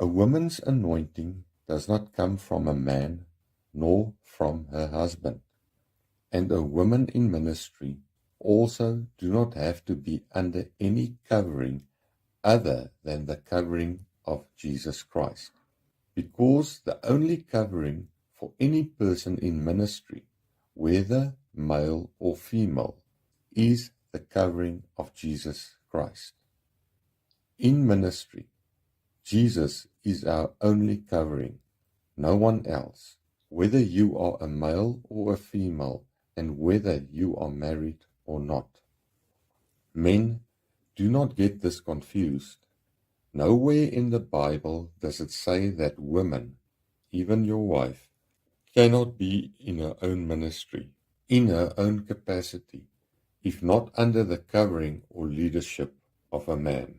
A woman's anointing does not come from a man, nor from her husband, and a woman in ministry also do not have to be under any covering other than the covering of Jesus Christ, because the only covering for any person in ministry, whether male or female, is the covering of Jesus Christ. In ministry, Jesus is our only covering, no one else, whether you are a male or a female, and whether you are married or not. Men, do not get this confused. Nowhere in the Bible does it say that women, even your wife, cannot be in her own ministry, in her own capacity, if not under the covering or leadership of a man.